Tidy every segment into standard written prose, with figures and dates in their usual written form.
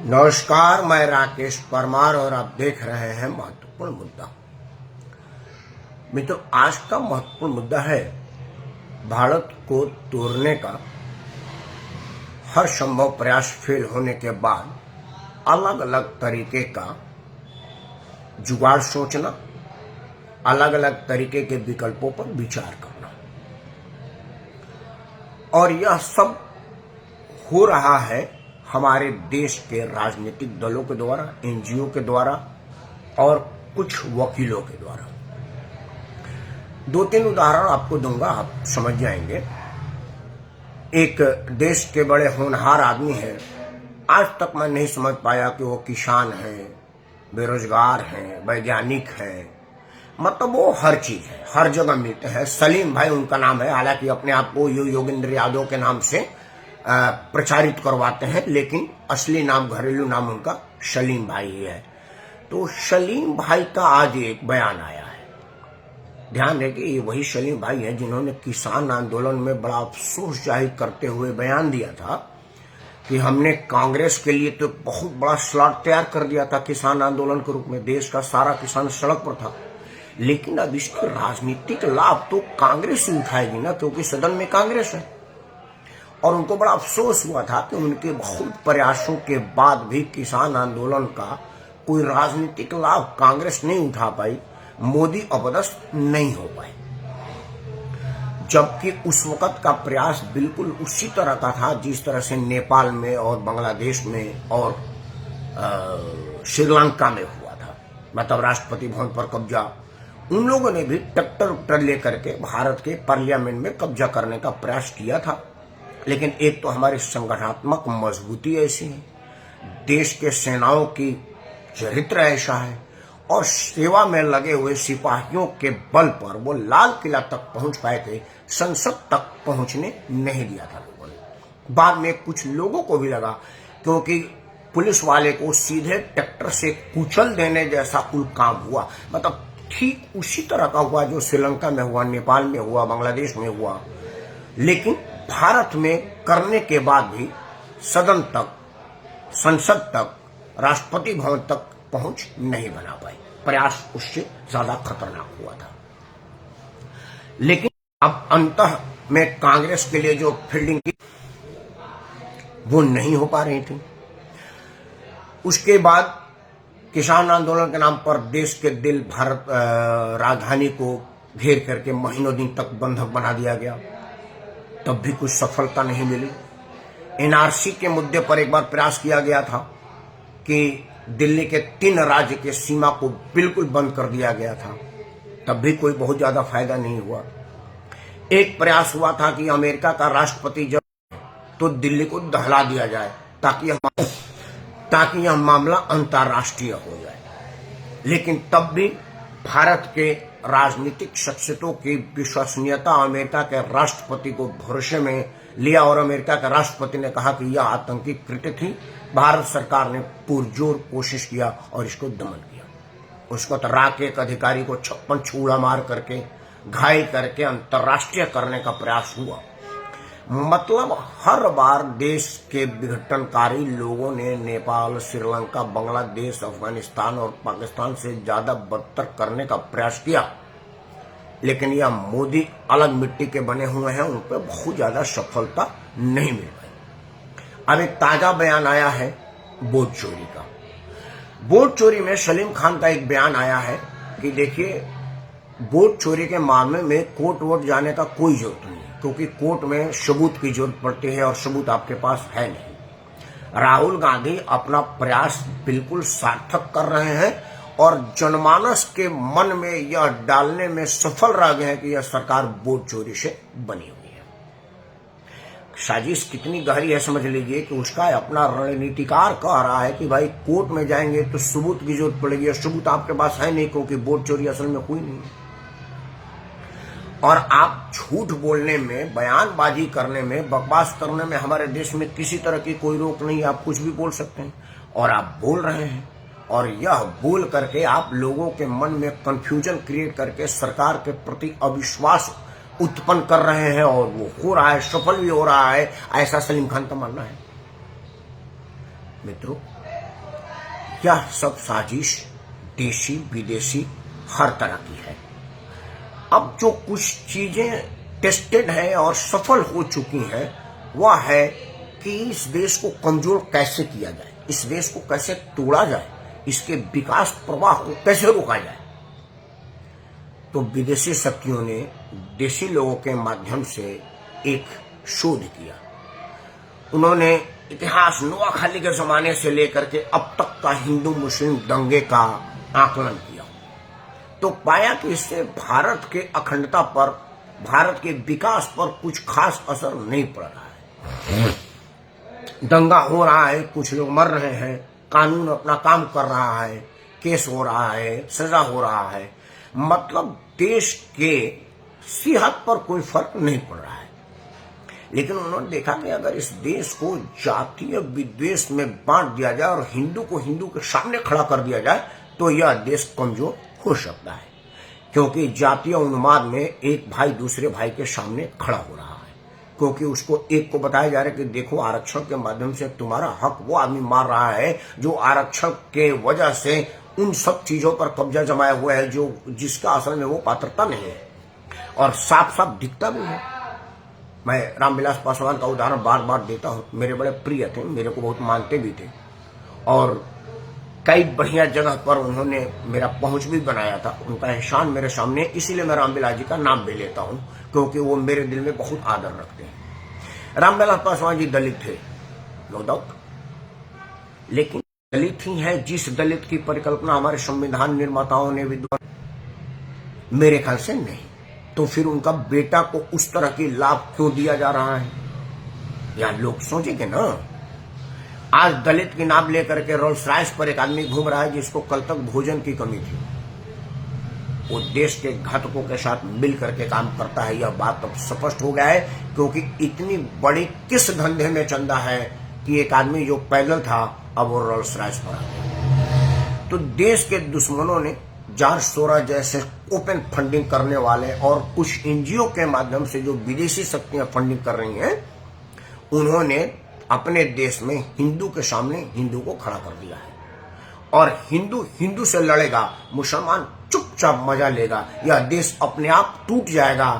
नमस्कार, मैं राकेश परमार और आप देख रहे हैं महत्वपूर्ण मुद्दा। मित्रों, आज का महत्वपूर्ण मुद्दा है भारत को तोड़ने का हर संभव प्रयास फेल होने के बाद अलग अलग तरीके का जुगाड़ सोचना, अलग अलग तरीके के विकल्पों पर विचार करना, और यह सब हो रहा है हमारे देश के राजनीतिक दलों के द्वारा, एनजीओ के द्वारा और कुछ वकीलों के द्वारा। दो तीन उदाहरण आपको दूंगा, आप समझ जाएंगे। एक देश के बड़े होनहार आदमी है, आज तक मैं नहीं समझ पाया कि वो किसान हैं, बेरोजगार हैं, वैज्ञानिक हैं, मतलब वो हर चीज है, हर जगह मिलते हैं। सलीम भाई उनका नाम है, हालांकि अपने आप को योगेंद्र यादव के नाम से प्रचारित करवाते हैं, लेकिन असली नाम, घरेलू नाम उनका सलीम भाई ही है। तो सलीम भाई का आज एक बयान आया है। ध्यान रहे कि ये वही सलीम भाई है जिन्होंने किसान आंदोलन में बड़ा अफसोस जाहिर करते हुए बयान दिया था कि हमने कांग्रेस के लिए तो बहुत बड़ा स्लॉट तैयार कर दिया था किसान आंदोलन के रूप में, देश का सारा किसान सड़क पर था, लेकिन अब इसके राजनीतिक लाभ तो कांग्रेस ही उठाएगी ना, क्योंकि सदन में कांग्रेस है। और उनको बड़ा अफसोस हुआ था कि उनके बहुत प्रयासों के बाद भी किसान आंदोलन का कोई राजनीतिक लाभ कांग्रेस नहीं उठा पाई, मोदी अपदस्थ नहीं हो पाए। जबकि उस वक्त का प्रयास बिल्कुल उसी तरह का था जिस तरह से नेपाल में और बांग्लादेश में और श्रीलंका में हुआ था, मतलब राष्ट्रपति भवन पर कब्जा। उन लोगों ने भी ट्रैक्टर लेकर के भारत के पार्लियामेंट में कब्जा करने का प्रयास किया था, लेकिन एक तो हमारी संगठनात्मक मजबूती ऐसी है, देश के सेनाओं की चरित्र ऐसा है, और सेवा में लगे हुए सिपाहियों के बल पर वो लाल किला तक पहुंच पाए थे, संसद तक पहुंचने नहीं दिया था लोगों ने। बाद में कुछ लोगों को भी लगा, क्योंकि पुलिस वाले को सीधे ट्रैक्टर से कुचल देने जैसा कुल काम हुआ, मतलब ठीक उसी तरह का हुआ जो श्रीलंका में हुआ, नेपाल में हुआ, बांग्लादेश में हुआ, लेकिन भारत में करने के बाद भी सदन तक, संसद तक, राष्ट्रपति भवन तक पहुंच नहीं बना पाए। प्रयास उससे ज्यादा खतरनाक हुआ था। लेकिन अब अंततः में कांग्रेस के लिए जो फील्डिंग की वो नहीं हो पा रही थी। उसके बाद किसान आंदोलन के नाम पर देश के दिल भारत राजधानी को घेर करके महीनों दिन तक बंधक बना दिया गया, तब भी कुछ सफलता नहीं मिली। एनआरसी के मुद्दे पर एक बार प्रयास किया गया था कि दिल्ली के 3 राज्य के सीमा को बिल्कुल बंद कर दिया गया था, तब भी कोई बहुत ज्यादा फायदा नहीं हुआ। एक प्रयास हुआ था कि अमेरिका का राष्ट्रपति जब तो दिल्ली को दहला दिया जाए ताकि यह मामला अंतर्राष्ट्रीय हो जाए, लेकिन तब भी भारत के राजनीतिक शख्सियतों की विश्वसनीयता अमेरिका के राष्ट्रपति को भरोसे में लिया, और अमेरिका के राष्ट्रपति ने कहा कि यह आतंकी कृत्य थी। भारत सरकार ने पुरजोर कोशिश किया और इसको दमन किया। उसको तो राके एक अधिकारी को 56 छुरा मार करके घायल करके अंतर्राष्ट्रीय करने का प्रयास हुआ। मतलब हर बार देश के विघटनकारी लोगों ने नेपाल, श्रीलंका, बांग्लादेश, अफगानिस्तान और पाकिस्तान से ज्यादा बदतर करने का प्रयास किया, लेकिन यह मोदी अलग मिट्टी के बने हुए हैं, उन पर बहुत ज्यादा सफलता नहीं मिल पाई। अब एक ताजा बयान आया है वोट चोरी का। वोट चोरी में सलीम खान का एक बयान आया है कि देखिए, वोट चोरी के मामले में कोर्ट वोट जाने का कोई जरूरत नहीं, क्योंकि कोर्ट में सबूत की जरूरत पड़ती है और सबूत आपके पास है नहीं। राहुल गांधी अपना प्रयास बिल्कुल सार्थक कर रहे हैं और जनमानस के मन में यह डालने में सफल रह गए हैं कि यह सरकार वोट चोरी से बनी हुई है। साजिश कितनी गहरी है समझ लीजिए कि उसका अपना रणनीतिकार कह रहा है कि भाई कोर्ट में जाएंगे तो सबूत की जरूरत पड़ेगी, और सबूत आपके पास है नहीं, क्योंकि वोट चोरी असल में हुई नहीं है। और आप झूठ बोलने में, बयानबाजी करने में, बकवास करने में हमारे देश में किसी तरह की कोई रोक नहीं, आप कुछ भी बोल सकते हैं, और आप बोल रहे हैं। और यह बोल करके आप लोगों के मन में कंफ्यूजन क्रिएट करके सरकार के प्रति अविश्वास उत्पन्न कर रहे हैं, और वो हो रहा है, सफल भी हो रहा है, ऐसा सलीम खान का मानना है। मित्रों, यह सब साजिश देशी विदेशी हर तरह की है। अब जो कुछ चीजें टेस्टेड है और सफल हो चुकी हैं वह है कि इस देश को कमजोर कैसे किया जाए, इस देश को कैसे तोड़ा जाए, इसके विकास प्रवाह को कैसे रोका जाए। तो विदेशी शक्तियों ने देशी लोगों के माध्यम से एक शोध किया। उन्होंने इतिहास नोआखाली के जमाने से लेकर के अब तक का हिंदू मुस्लिम दंगे का आकलन किया, तो पाया कि इससे भारत के अखंडता पर, भारत के विकास पर कुछ खास असर नहीं पड़ रहा है। दंगा हो रहा है, कुछ लोग मर रहे हैं, कानून अपना काम कर रहा है, केस हो रहा है, सजा हो रहा है, मतलब देश के सेहत पर कोई फर्क नहीं पड़ रहा है। लेकिन उन्होंने देखा कि अगर इस देश को जातीय विद्वेष में बांट दिया जाए और हिंदू को हिंदू के सामने खड़ा कर दिया जाए तो यह देश कमजोर हो सकता है, क्योंकि जातीय उन्माद में एक भाई दूसरे भाई के सामने खड़ा हो रहा है, क्योंकि उसको एक को बताया जा रहा है कि देखो आरक्षण के माध्यम से तुम्हारा हक वो आदमी मार रहा है जो आरक्षण के वजह से उन सब चीजों पर कब्जा जमाया हुआ है जो जिसका असल में वो पात्रता नहीं है, और साफ साफ दिखता भी है। मैं रामविलास पासवान का उदाहरण बार बार देता हूँ, मेरे बड़े प्रिय थे, मेरे को बहुत मानते भी थे और कई बढ़िया जगह पर उन्होंने मेरा पहुंच भी बनाया था। उनका एहसान मेरे सामने, इसीलिए मैं रामविलास जी का नाम भी लेता हूं क्योंकि वो मेरे दिल में बहुत आदर रखते हैं। रामविलास पासवान जी दलित थे, नो डाउट, लेकिन दलित ही है जिस दलित की परिकल्पना हमारे संविधान निर्माताओं ने विद्वान, मेरे ख्याल से नहीं। तो फिर उनका बेटा को उस तरह की लाभ क्यों दिया जा रहा है, या लोग सोचेंगे ना। आज दलित की नाम लेकर के रोल्स रॉयस पर एक आदमी घूम रहा है जिसको कल तक भोजन की कमी थी, वो देश के घातकों के साथ मिल करके काम करता है। यह बात अब स्पष्ट हो गया है, क्योंकि इतनी बड़ी किस धंधे में चंदा है कि एक आदमी जो पैदल था अब वो रोल्स रॉयस पर आ गया। तो देश के दुश्मनों ने जॉर्ज सोरोस जैसे ओपन फंडिंग करने वाले और कुछ एनजीओ के माध्यम से जो विदेशी शक्तियां फंडिंग कर रही हैं, उन्होंने अपने देश में हिंदू के सामने हिंदू को खड़ा कर दिया है, और हिंदू हिंदू से लड़ेगा, मुसलमान चुपचाप मजा लेगा, यह देश अपने आप टूट जाएगा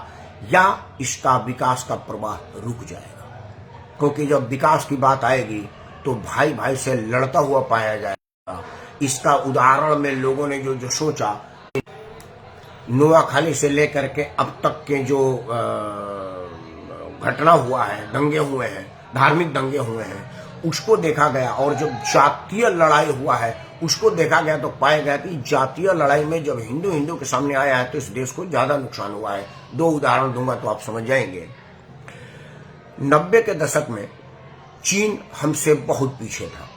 या इसका विकास का प्रवाह रुक जाएगा। क्योंकि जब विकास की बात आएगी तो भाई भाई से लड़ता हुआ पाया जाएगा। इसका उदाहरण में लोगों ने जो सोचा, नोआखाली से लेकर के अब तक के जो घटना हुआ है, दंगे हुए हैं, धार्मिक दंगे हुए हैं, उसको देखा गया, और जब जातीय लड़ाई हुआ है उसको देखा गया तो पाया गया कि जातीय लड़ाई में जब हिंदू हिंदू के सामने आया है तो इस देश को ज्यादा नुकसान हुआ है। दो उदाहरण दूंगा तो आप समझ जाएंगे। 90 के दशक में चीन हमसे बहुत पीछे था,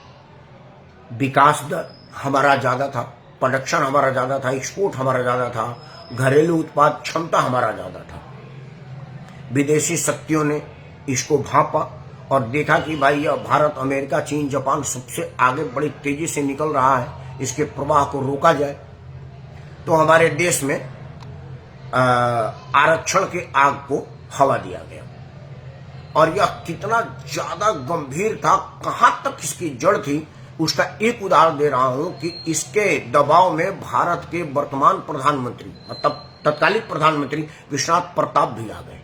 विकास दर हमारा ज्यादा था, प्रोडक्शन हमारा ज्यादा था, एक्सपोर्ट हमारा ज्यादा था, घरेलू उत्पाद क्षमता हमारा ज्यादा था। विदेशी शक्तियों ने इसको भांपा और देखा कि भाई यह भारत, अमेरिका, चीन, जापान सबसे आगे बड़ी तेजी से निकल रहा है, इसके प्रवाह को रोका जाए। तो हमारे देश में आरक्षण के आग को हवा दिया गया, और यह कितना ज्यादा गंभीर था, कहां तक इसकी जड़ थी, उसका एक उदाहरण दे रहा हूं कि इसके दबाव में भारत के वर्तमान प्रधानमंत्री, मतलब तत्कालीन प्रधानमंत्री विश्वनाथ प्रताप भी आ गए,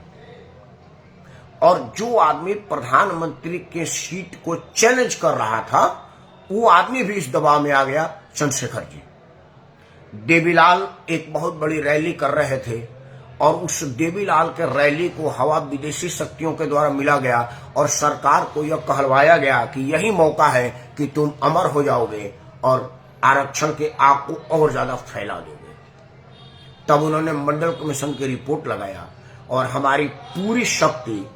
और जो आदमी प्रधानमंत्री के सीट को चैलेंज कर रहा था वो आदमी भी इस दबाव में आ गया, चंद्रशेखर जी। देवीलाल एक बहुत बड़ी रैली कर रहे थे और उस देवीलाल के रैली को हवा विदेशी शक्तियों के द्वारा मिला गया, और सरकार को यह कहलवाया गया कि यही मौका है कि तुम अमर हो जाओगे और आरक्षण के आग को और ज्यादा फैला दोगे। तब उन्होंने मंडल कमीशन की रिपोर्ट लगाया, और हमारी पूरी शक्ति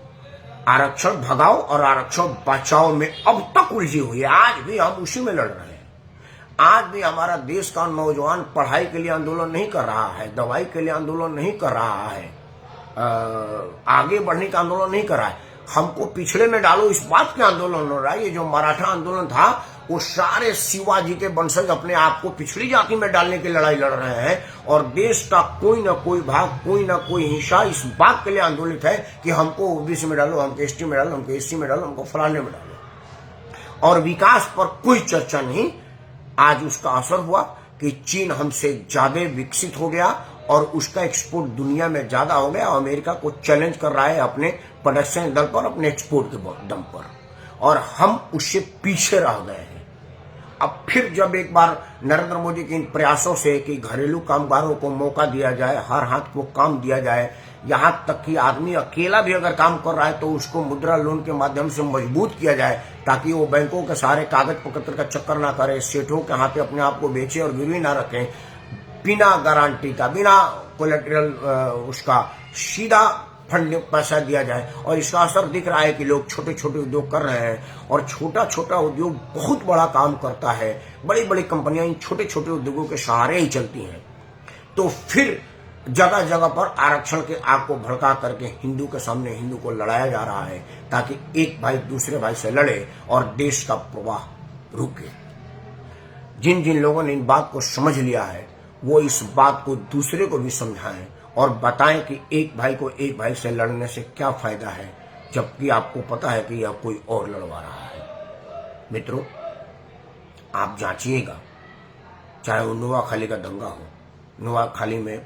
आरक्षण भगाओ और आरक्षण बचाओ में अब तक उलझी हुई है। आज भी हम उसी में लड़ रहे हैं। आज भी हमारा देश का नौजवान पढ़ाई के लिए आंदोलन नहीं कर रहा है, दवाई के लिए आंदोलन नहीं कर रहा है, आगे बढ़ने का आंदोलन नहीं कर रहा है। हमको पिछड़े में डालो इस बात के आंदोलन हो रहा है। ये जो मराठा आंदोलन था वो सारे शिवाजी के वंशज अपने आप को पिछड़ी जाति में डालने की लड़ाई लड़ रहे हैं, और देश का कोई ना कोई भाग, कोई ना कोई हिस्सा इस बात के लिए आंदोलित है कि हमको ओबीसी में डालो, हमको एसटी में डालो, हमको एससी में डालो, हमको फलाने में डालो, और विकास पर कोई चर्चा नहीं। आज उसका असर हुआ कि चीन हमसे ज्यादा विकसित हो गया और उसका एक्सपोर्ट दुनिया में ज्यादा हो गया। अमेरिका को चैलेंज कर रहा है अपने प्रोडक्शन दल पर, अपने एक्सपोर्ट के दम पर, और हम उससे पीछे रह गए हैं। अब फिर जब एक बार नरेंद्र मोदी के इन प्रयासों से कि घरेलू कामगारों को मौका दिया जाए, हर हाथ को काम दिया जाए, यहां तक कि आदमी अकेला भी अगर काम कर रहा है तो उसको मुद्रा लोन के माध्यम से मजबूत किया जाए, ताकि वो बैंकों के सारे कागज पत्र का चक्कर ना करे, सेठों के हाथ पे अपने आप को बेचे और गिरवी ना रखें, बिना गारंटी का, बिना कोलेटरल उसका सीधा फंड पैसा दिया जाए। और इसका असर दिख रहा है कि लोग छोटे छोटे उद्योग कर रहे हैं, और छोटा छोटा उद्योग बहुत बड़ा काम करता है। बड़ी बड़ी कंपनियां इन छोटे छोटे उद्योगों के सहारे ही चलती हैं। तो फिर जगह जगह पर आरक्षण के आग को भड़का करके हिंदू के सामने हिंदू को लड़ाया जा रहा है, ताकि एक भाई दूसरे भाई से लड़े और देश का प्रवाह रुके। जिन जिन लोगों ने इन बात को समझ लिया है वो इस बात को दूसरे को भी समझाएं और बताएं कि एक भाई को एक भाई से लड़ने से क्या फायदा है, जबकि आपको पता है कि यह कोई और लड़वा रहा है। मित्रों, आप जांचिएगा, चाहे वो नोआखाली का दंगा हो। नोआखाली में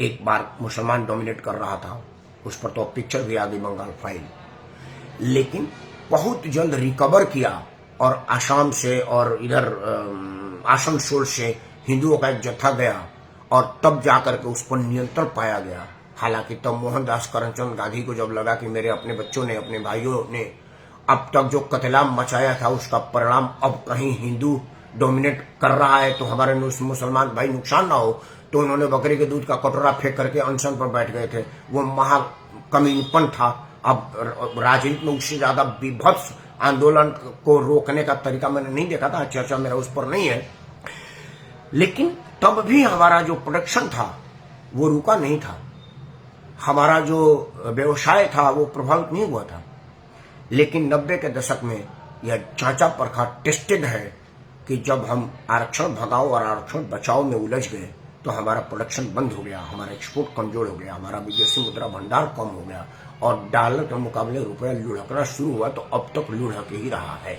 एक बार मुसलमान डोमिनेट कर रहा था, उस पर तो पिक्चर भी आ गई, बंगाल फाइल, लेकिन बहुत जल्द रिकवर किया और आसाम से और इधर आसनसोल से हिंदुओं का एक जत्था गया और तब जाकर के उस पर नियंत्रण पाया गया। हालांकि तब मोहनदास करमचंद गांधी को जब लगा कि मेरे अपने बच्चों ने, अपने भाइयों ने अब तक जो कतलेआम मचाया था उसका परिणाम अब कहीं हिंदू डोमिनेट कर रहा है तो हमारे मुसलमान भाई नुकसान ना हो, तो उन्होंने बकरी के दूध का कटोरा फेंक करके अनशन पर बैठ गए थे। वो महाकमीनपन था। अब राजनीति में उससे ज्यादा विभत्स आंदोलन को रोकने का तरीका मैंने नहीं देखा था, चर्चा मेरा उस पर नहीं है। लेकिन तब भी हमारा जो प्रोडक्शन था वो रुका नहीं था, हमारा जो व्यवसाय था वो प्रभावित नहीं हुआ था। लेकिन 90 के दशक में यह जांचा परखा टेस्टेड है कि जब हम आरक्षण भगाओ और आरक्षण बचाओ में उलझ गए तो हमारा प्रोडक्शन बंद हो गया, हमारा एक्सपोर्ट कमजोर हो गया, हमारा विदेशी मुद्रा भंडार कम हो गया और डॉलर के मुकाबले रुपया लुढ़कना शुरू हुआ, तो अब तक लुढ़क ही रहा है।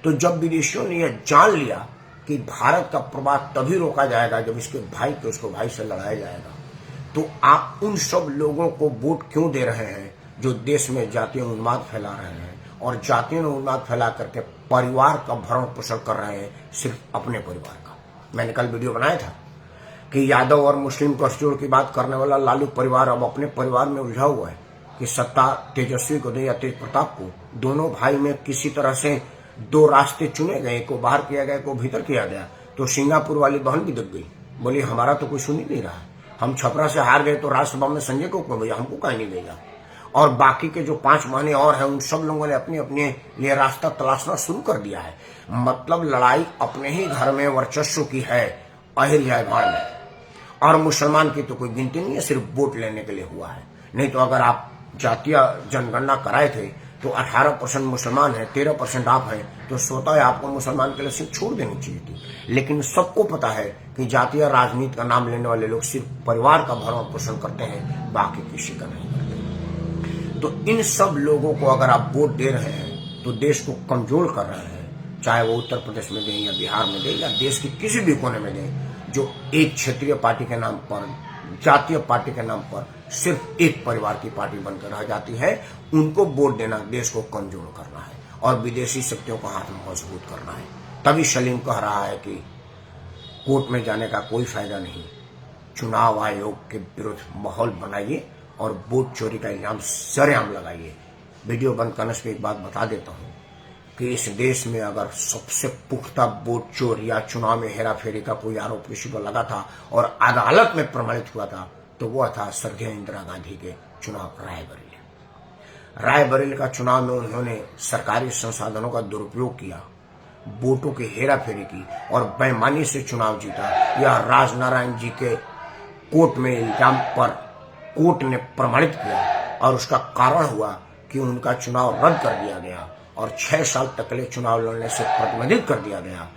तो जब विदेशियों ने यह जान लिया कि भारत का प्रवाह तभी रोका जाएगा जब इसके भाई को उसको भाई से लड़ाया जाएगा, तो आप उन सब लोगों को वोट क्यों दे रहे हैं जो देश में जातीय उन्माद फैला रहे हैं और जातीय उन्माद फैला करके परिवार का भरण पोषण कर रहे हैं, सिर्फ अपने परिवार का। मैंने कल वीडियो बनाया था कि यादव और मुस्लिम गठजोड़ की बात करने वाला लालू परिवार अब अपने परिवार में उलझा हुआ है कि सत्ता तेजस्वी को दे या तेज प्रताप को। दोनों भाई में किसी तरह से दो रास्ते चुने गए, को बाहर किया गया, को भीतर किया गया। तो सिंगापुर वाली बहन भी दिख गई, बोली हमारा तो कोई सुन ही नहीं रहा, हम छपरा से हार गए तो राज्यसभा में संजय को क्यों भैया, हमको कहीं नहीं भेजा। और बाकी के जो 5 महीने और हैं उन सब लोगों ने अपने अपने लिए रास्ता तलाशना शुरू कर दिया है। मतलब लड़ाई अपने ही घर में वर्चस्व की है, अहिर जाए भाड़ में। और मुसलमान की तो कोई गिनती नहीं है, सिर्फ वोट लेने के लिए हुआ है। नहीं तो अगर आप जातीय जनगणना कराए थे तो 18% मुसलमान है, 13% आप हैं, तो स्वतः आपको मुसलमान के लिए सिर्फ छोड़ देनी चाहिए थी। लेकिन सबको पता है कि जातीय राजनीति का नाम लेने वाले लोग सिर्फ परिवार का भरण पोषण करते हैं, बाकी किसी का नहीं करते। तो इन सब लोगों को अगर आप वोट दे रहे हैं तो देश को कमजोर कर रहे हैं, चाहे वो उत्तर प्रदेश में दें या बिहार में दें या देश के किसी भी कोने में दें, जो एक क्षेत्रीय पार्टी के नाम पर, जातीय पार्टी के नाम पर सिर्फ एक परिवार की पार्टी बनकर रह जाती है। उनको वोट देना देश को कमजोर करना है और विदेशी शक्तियों को हाथ में मजबूत करना है। तभी सलीम कह रहा है कि कोर्ट में जाने का कोई फायदा नहीं, चुनाव आयोग के विरुद्ध माहौल बनाइए और वोट चोरी का इल्जाम सरेआम लगाइए। वीडियो बंद करने से एक बात बता देता हूं कि इस देश में अगर सबसे पुख्ता वोट चोर या चुनाव में हेराफेरी का कोई आरोप किसी पर लगा था और अदालत में प्रमाणित हुआ था तो वह था स्वर्गीय इंदिरा गांधी के चुनाव रायबरेली का चुनाव में उन्होंने सरकारी संसाधनों का दुरुपयोग किया, वोटों की हेराफेरी की और बेईमानी से चुनाव जीता। यह राजनारायण जी के कोर्ट में इल्जाम पर कोर्ट ने प्रमाणित किया और उसका कारण हुआ कि उनका चुनाव रद्द कर दिया गया और 6 साल तक के लिए चुनाव लड़ने से प्रतिबंधित कर दिया गया।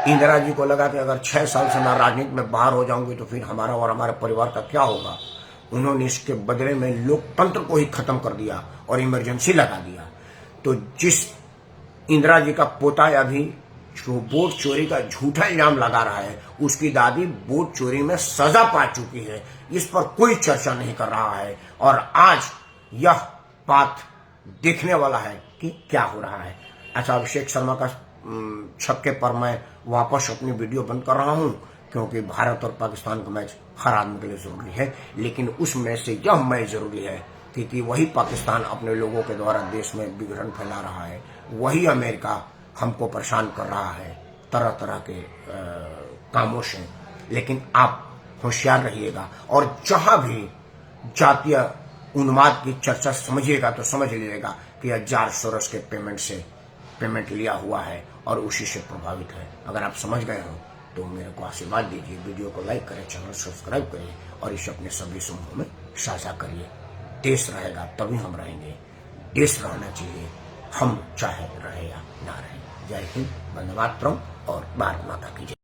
इंदिरा जी को लगा कि अगर 6 साल से मैं राजनीति में बाहर हो जाऊंगी तो फिर हमारा और हमारे परिवार का क्या होगा। उन्होंने इसके बदले में लोकतंत्र को ही खत्म कर दिया और इमरजेंसी लगा दिया। तो जिस इंदिरा जी का पोता अभी जो वोट चोरी का झूठा इल्जाम लगा रहा है, उसकी दादी वोट चोरी में सजा पा चुकी है। इस पर कोई चर्चा नहीं कर रहा है और आज यह बात देखने वाला है कि क्या हो रहा है। अच्छा, अभिषेक शर्मा का छक्के पर मैं वापस अपनी वीडियो बंद कर रहा हूं, क्योंकि भारत और पाकिस्तान का मैच हर आदमी के लिए जरूरी है, लेकिन उस मैच से यह मैच जरूरी है क्योंकि वही पाकिस्तान अपने लोगों के द्वारा देश में विघटन फैला रहा है, वही अमेरिका हमको परेशान कर रहा है तरह तरह के कामों से। लेकिन आप होशियार रहिएगा और जहां भी जातीय उन्माद की चर्चा समझिएगा तो समझ लीजिएगा कि यह जॉर्ज सोरोस के पेमेंट लिया हुआ है और उसी से प्रभावित है। अगर आप समझ गए हो तो मेरे को आशीर्वाद दीजिए, वीडियो को लाइक करें, चैनल सब्सक्राइब करिए और इसे अपने सभी समूहों में साझा करिए। देश रहेगा तभी हम रहेंगे, देश रहना चाहिए, हम चाहे रहे या ना रहे। जय हिंद, वंदे मातरम और भारत माता की जय।